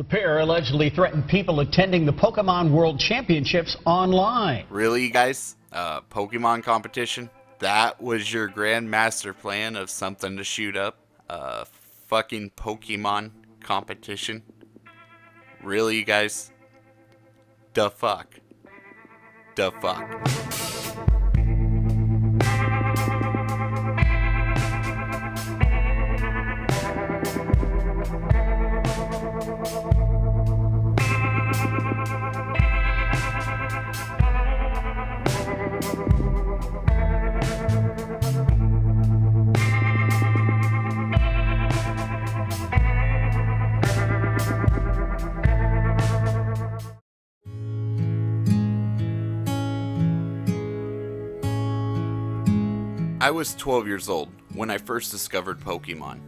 The pair allegedly threatened people attending the Pokemon World Championships online. Really, you guys? Pokemon competition? That was your grand master plan of something to shoot up? Fucking Pokemon competition? Really, you guys? The fuck? The fuck? I was 12 years old when I first discovered Pokemon.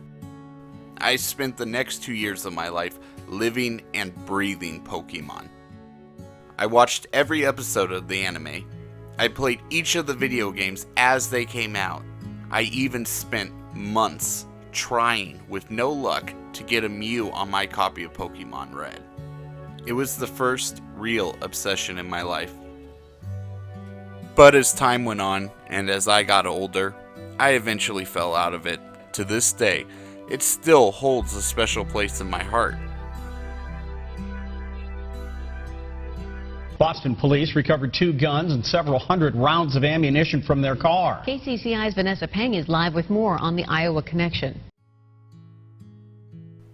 I spent the next 2 years of my life living and breathing Pokemon. I watched every episode of the anime. I played each of the video games as they came out. I even spent months trying, with no luck, to get a Mew on my copy of Pokemon Red. It was the first real obsession in my life. But as time went on, and as I got older, I eventually fell out of it. To this day, it still holds a special place in my heart. Boston police recovered 2 guns and several hundred rounds of ammunition from their car. KCCI's Vanessa Peng is live with more on the Iowa Connection.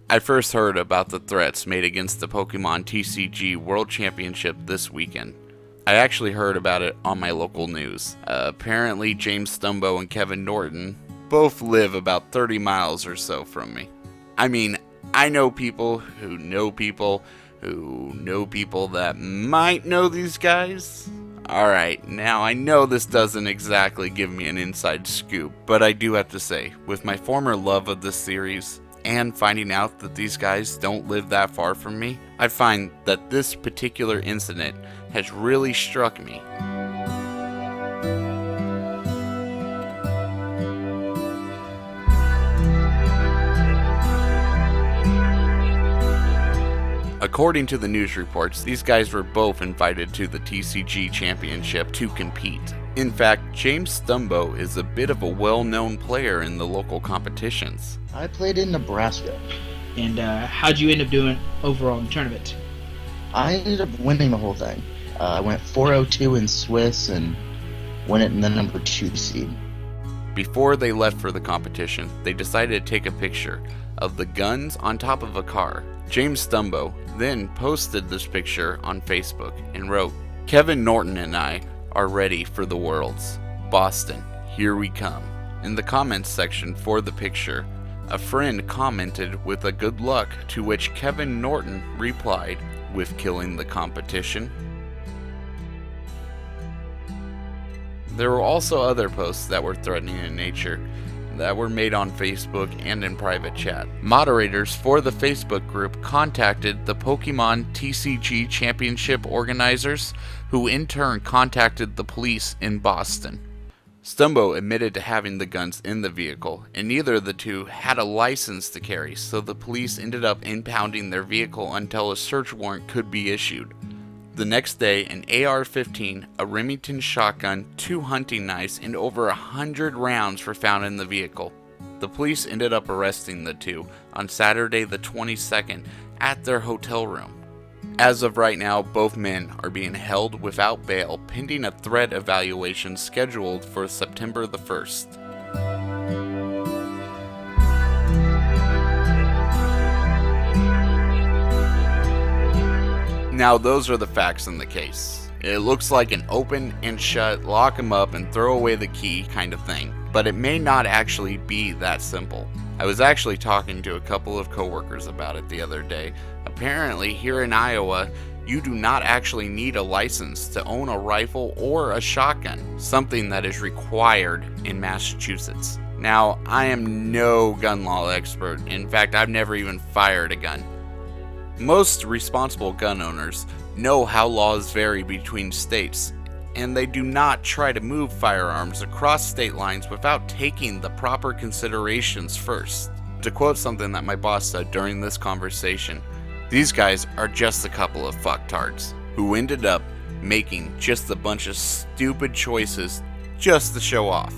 I first heard about the threats made against the Pokemon TCG World Championship this weekend. I actually heard about it on my local news. Apparently James Stumbo and Kevin Norton both live about 30 miles or so from me. I mean, I know people who know people who know people that might know these guys. Alright, now I know this doesn't exactly give me an inside scoop, but I do have to say, with my former love of this series, and finding out that these guys don't live that far from me, I find that this particular incident has really struck me. According to the news reports, these guys were both invited to the TCG Championship to compete. In fact, James Stumbo is a bit of a well-known player in the local competitions. I played in Nebraska. And how'd you end up doing overall in the tournament? I ended up winning the whole thing. I went 402 in Swiss and won it in the number 2 seed. Before they left for the competition, they decided to take a picture of the guns on top of a car. James Stumbo then posted this picture on Facebook and wrote, "Kevin Norton and I are ready for the Worlds. Boston, here we come." In the comments section for the picture, a friend commented with a good luck, to which Kevin Norton replied with killing the competition. There were also other posts that were threatening in nature that were made on Facebook and in private chat. Moderators for the Facebook group contacted the Pokemon TCG Championship organizers, who in turn contacted the police in Boston. Stumbo admitted to having the guns in the vehicle, and neither of the two had a license to carry, so the police ended up impounding their vehicle until a search warrant could be issued. The next day, an AR-15, a Remington shotgun, 2 hunting knives, and over 100 rounds were found in the vehicle. The police ended up arresting the two on Saturday the 22nd at their hotel room. As of right now, both men are being held without bail pending a threat evaluation scheduled for September the 1st. Now those are the facts in the case. It looks like an open and shut, lock 'em up and throw away the key kind of thing, but it may not actually be that simple. I was actually talking to a couple of coworkers about it the other day. Apparently here in Iowa, you do not actually need a license to own a rifle or a shotgun, something that is required in Massachusetts. Now, I am no gun law expert. In fact, I've never even fired a gun. Most responsible gun owners know how laws vary between states, and they do not try to move firearms across state lines without taking the proper considerations first. To quote something that my boss said during this conversation, These guys are just a couple of fucktards who ended up making just a bunch of stupid choices just to show off.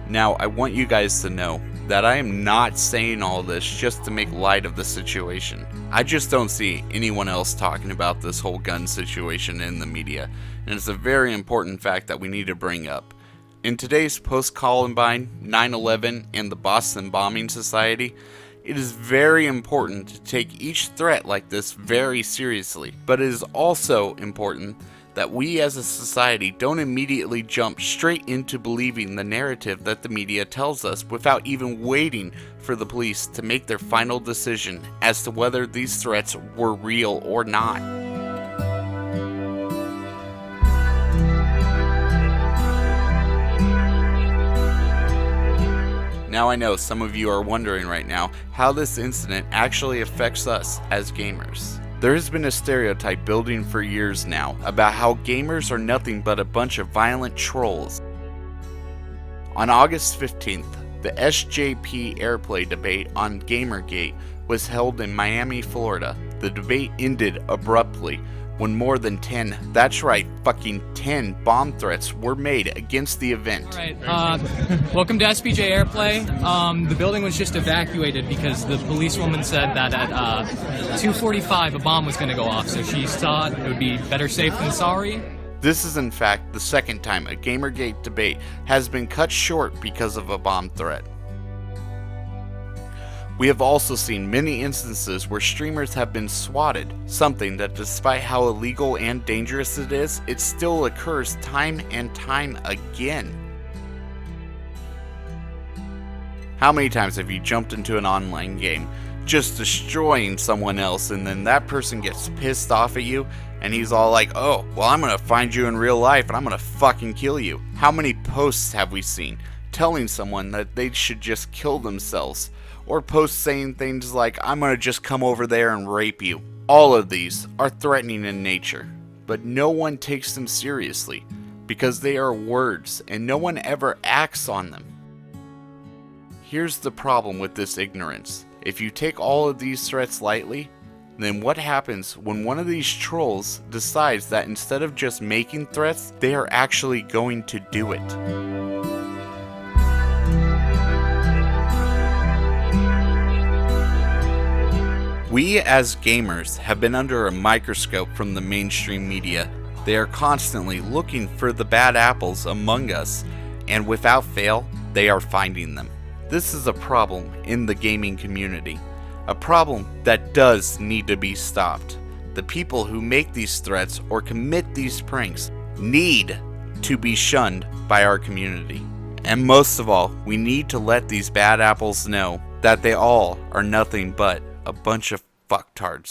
Now, I want you guys to know that I am not saying all this just to make light of the situation. I just don't see anyone else talking about this whole gun situation in the media, and it's a very important fact that we need to bring up. In today's post-Columbine, 9/11, and the Boston Bombing Society, it is very important to take each threat like this very seriously, but it is also important that we as a society don't immediately jump straight into believing the narrative that the media tells us without even waiting for the police to make their final decision as to whether these threats were real or not. Now I know some of you are wondering right now how this incident actually affects us as gamers. There has been a stereotype building for years now about how gamers are nothing but a bunch of violent trolls. On August 15th, the SJP airplay debate on Gamergate was held in Miami, Florida. The debate ended abruptly when more than 10, that's right, fucking 10 bomb threats were made against the event. Right. Welcome to SPJ Airplay. The building was just evacuated because the policewoman said that at 2:45 a bomb was going to go off, so she thought it would be better safe than sorry. This is in fact the second time a Gamergate debate has been cut short because of a bomb threat. We have also seen many instances where streamers have been swatted, something that despite how illegal and dangerous it is, it still occurs time and time again. How many times have you jumped into an online game, just destroying someone else, and then that person gets pissed off at you, and he's all like, oh, well, I'm gonna find you in real life and I'm gonna fucking kill you. How many posts have we seen telling someone that they should just kill themselves? Or posts saying things like, I'm gonna just come over there and rape you. All of these are threatening in nature, but no one takes them seriously because they are words and no one ever acts on them. Here's the problem with this ignorance. If you take all of these threats lightly, then what happens when one of these trolls decides that instead of just making threats, they are actually going to do it? We as gamers have been under a microscope from the mainstream media. They are constantly looking for the bad apples among us, and without fail, they are finding them. This is a problem in the gaming community, a problem that does need to be stopped. The people who make these threats or commit these pranks need to be shunned by our community. And most of all, we need to let these bad apples know that they all are nothing but a bunch of fucktards.